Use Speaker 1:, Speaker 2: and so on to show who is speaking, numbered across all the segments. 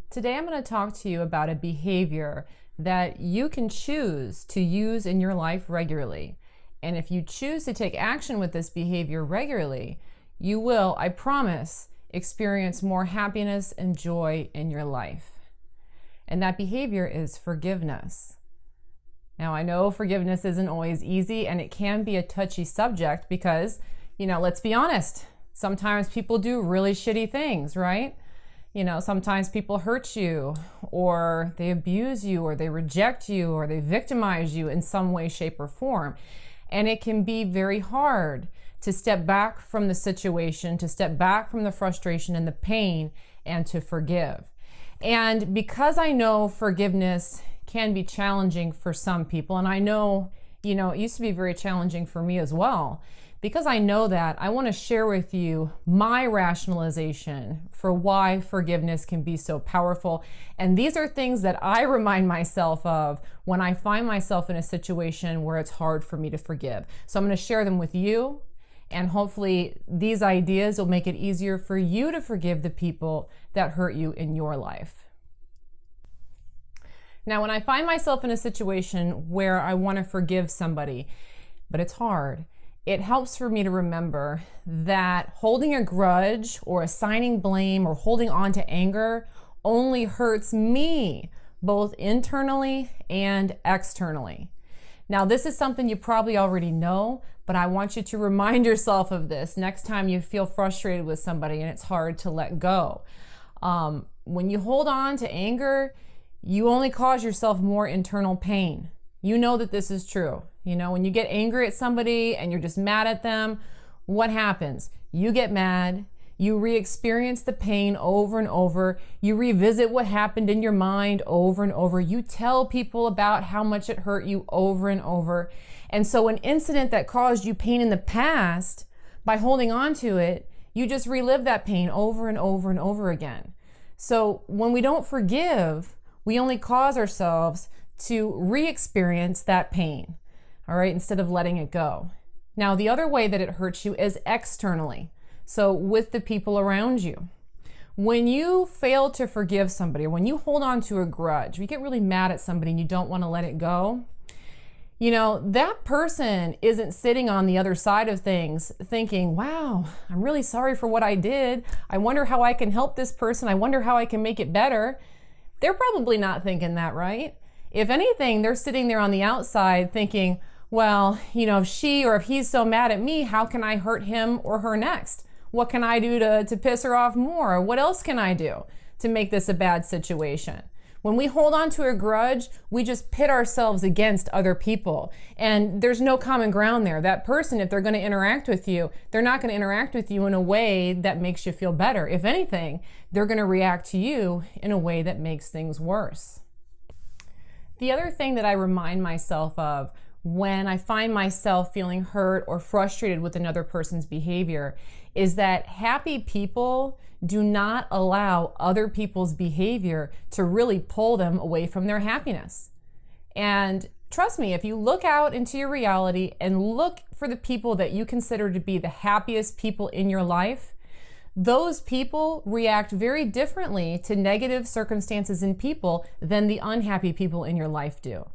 Speaker 1: Today I'm going to talk to you about a behavior that you can choose to use in your life regularly. And if you choose to take action with this behavior regularly, you will, I promise, experience more happiness and joy in your life. And that behavior is forgiveness. Now, I know forgiveness isn't always easy and it can be a touchy subject because, let's be honest, sometimes people do really shitty things, right? Sometimes people hurt you, or they abuse you, or they reject you, or they victimize you in some way, shape, or form. And it can be very hard to step back from the situation, to step back from the frustration and the pain, and to forgive. And because I know forgiveness can be challenging for some people, and I know, it used to be very challenging for me as well. Because I know that, I want to share with you my rationalization for why forgiveness can be so powerful. And these are things that I remind myself of when I find myself in a situation where it's hard for me to forgive. So I'm going to share them with you, and hopefully these ideas will make it easier for you to forgive the people that hurt you in your life. Now, when I find myself in a situation where I want to forgive somebody, but it's hard, it helps for me to remember that holding a grudge or assigning blame or holding on to anger only hurts me, both internally and externally. Now, this is something you probably already know, but I want you to remind yourself of this next time you feel frustrated with somebody and it's hard to let go. When you hold on to anger, you only cause yourself more internal pain. You know that this is true. When you get angry at somebody and you're just mad at them, what happens? You get mad, you re-experience the pain over and over, you revisit what happened in your mind over and over, you tell people about how much it hurt you over and over. And so an incident that caused you pain in the past, by holding on to it, you just relive that pain over and over and over again. So when we don't forgive, we only cause ourselves to re-experience that pain. All right, instead of letting it go. Now, the other way that it hurts you is externally. So with the people around you. When you fail to forgive somebody, or when you hold on to a grudge, you get really mad at somebody and you don't want to let it go, that person isn't sitting on the other side of things thinking, wow, I'm really sorry for what I did. I wonder how I can help this person. I wonder how I can make it better. They're probably not thinking that, right? If anything, they're sitting there on the outside thinking, well, if she or if he's so mad at me, how can I hurt him or her next? What can I do to piss her off more? What else can I do to make this a bad situation? When we hold on to a grudge, we just pit ourselves against other people. And there's no common ground there. That person, if they're going to interact with you, they're not going to interact with you in a way that makes you feel better. If anything, they're going to react to you in a way that makes things worse. The other thing that I remind myself of when I find myself feeling hurt or frustrated with another person's behavior is that happy people do not allow other people's behavior to really pull them away from their happiness. And trust me, if you look out into your reality and look for the people that you consider to be the happiest people in your life, those people react very differently to negative circumstances in people than the unhappy people in your life do.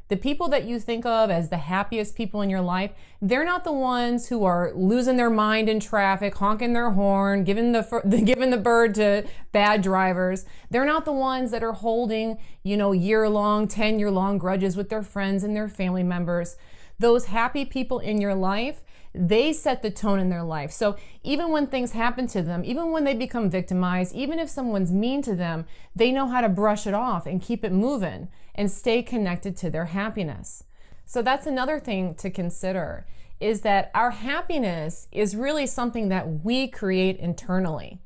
Speaker 1: The people that you think of as the happiest people in your life, they're not the ones who are losing their mind in traffic, honking their horn, giving the bird to bad drivers. They're not the ones that are holding, year-long, 10-year-long grudges with their friends and their family members. Those happy people in your life, they set the tone in their life. So even when things happen to them, even when they become victimized, even if someone's mean to them, they know how to brush it off and keep it moving and stay connected to their happiness. So that's another thing to consider, is that our happiness is really something that we create internally.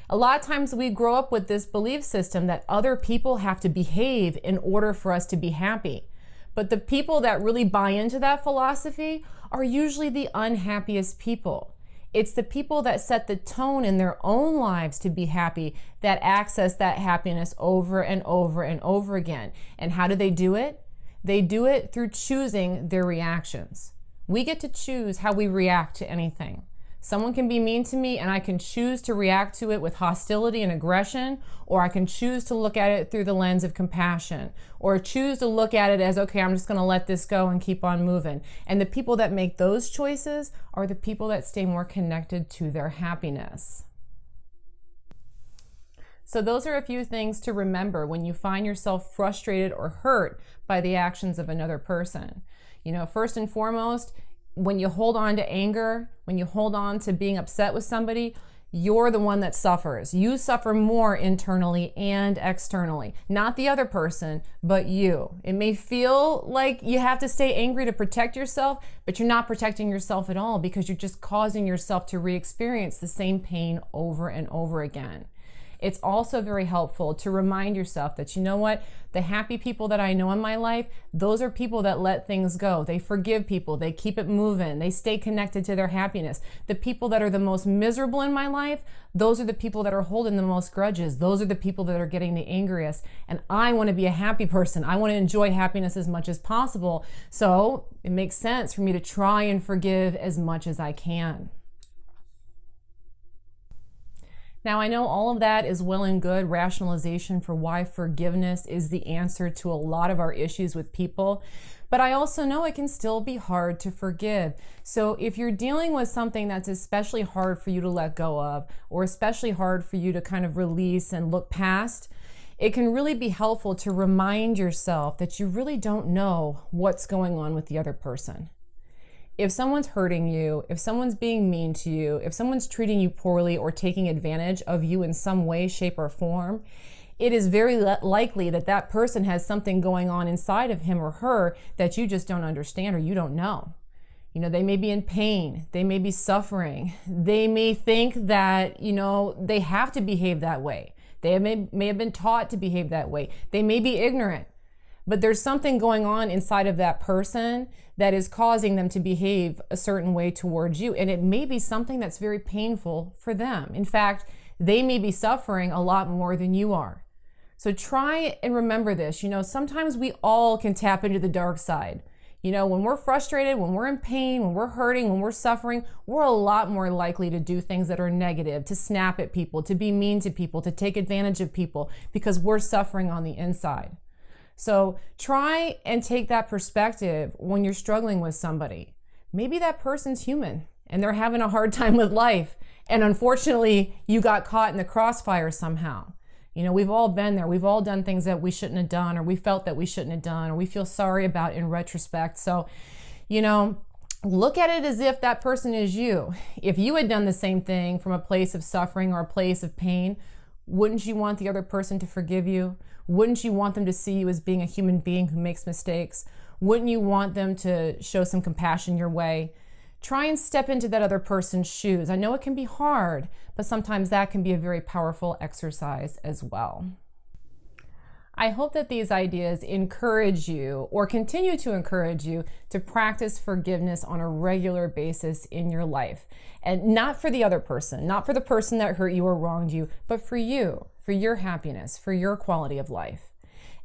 Speaker 1: A lot of times we grow up with this belief system that other people have to behave in order for us to be happy. But the people that really buy into that philosophy are usually the unhappiest people. It's the people that set the tone in their own lives to be happy that access that happiness over and over and over again. And how do they do it? They do it through choosing their reactions. We get to choose how we react to anything. Someone can be mean to me and I can choose to react to it with hostility and aggression, or I can choose to look at it through the lens of compassion, or choose to look at it as, okay, I'm just going to let this go and keep on moving. And the people that make those choices are the people that stay more connected to their happiness. So those are a few things to remember when you find yourself frustrated or hurt by the actions of another person. First and foremost, when you hold on to anger, when you hold on to being upset with somebody, you're the one that suffers. You suffer more internally and externally. Not the other person, but you. It may feel like you have to stay angry to protect yourself, but you're not protecting yourself at all, because you're just causing yourself to re-experience the same pain over and over again. It's also very helpful to remind yourself that, you know what, the happy people that I know in my life, those are people that let things go. They forgive people. They keep it moving. They stay connected to their happiness. The people that are the most miserable in my life, those are the people that are holding the most grudges. Those are the people that are getting the angriest. And I want to be a happy person. I want to enjoy happiness as much as possible. So it makes sense for me to try and forgive as much as I can. Now, I know all of that is well and good rationalization for why forgiveness is the answer to a lot of our issues with people, but I also know it can still be hard to forgive. So if you're dealing with something that's especially hard for you to let go of, or especially hard for you to kind of release and look past, it can really be helpful to remind yourself that you really don't know what's going on with the other person. If someone's hurting you, if someone's being mean to you, if someone's treating you poorly or taking advantage of you in some way, shape, or form, it is very likely that that person has something going on inside of him or her that you just don't understand or you don't know. They may be in pain. They may be suffering. They may think that, they have to behave that way. They may have been taught to behave that way. They may be ignorant. But there's something going on inside of that person that is causing them to behave a certain way towards you. And it may be something that's very painful for them. In fact, they may be suffering a lot more than you are. So try and remember this. Sometimes we all can tap into the dark side. When we're frustrated, when we're in pain, when we're hurting, when we're suffering, we're a lot more likely to do things that are negative, to snap at people, to be mean to people, to take advantage of people, because we're suffering on the inside. So try and take that perspective when you're struggling with somebody. Maybe that person's human and they're having a hard time with life. And unfortunately, you got caught in the crossfire somehow. We've all been there. We've all done things that we shouldn't have done, or we felt that we shouldn't have done, or we feel sorry about in retrospect. So, look at it as if that person is you. If you had done the same thing from a place of suffering or a place of pain, wouldn't you want the other person to forgive you? Wouldn't you want them to see you as being a human being who makes mistakes? Wouldn't you want them to show some compassion your way? Try and step into that other person's shoes. I know it can be hard, but sometimes that can be a very powerful exercise as well. I hope that these ideas encourage you or continue to encourage you to practice forgiveness on a regular basis in your life. And not for the other person, not for the person that hurt you or wronged you, but for you, for your happiness, for your quality of life.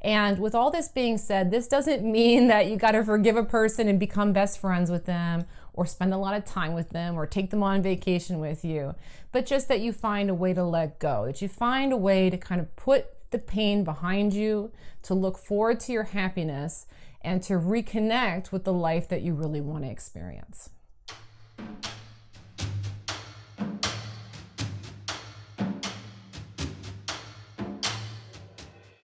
Speaker 1: And with all this being said, this doesn't mean that you got to forgive a person and become best friends with them or spend a lot of time with them or take them on vacation with you, but just that you find a way to let go, that you find a way to kind of put the pain behind you, to look forward to your happiness, and to reconnect with the life that you really want to experience.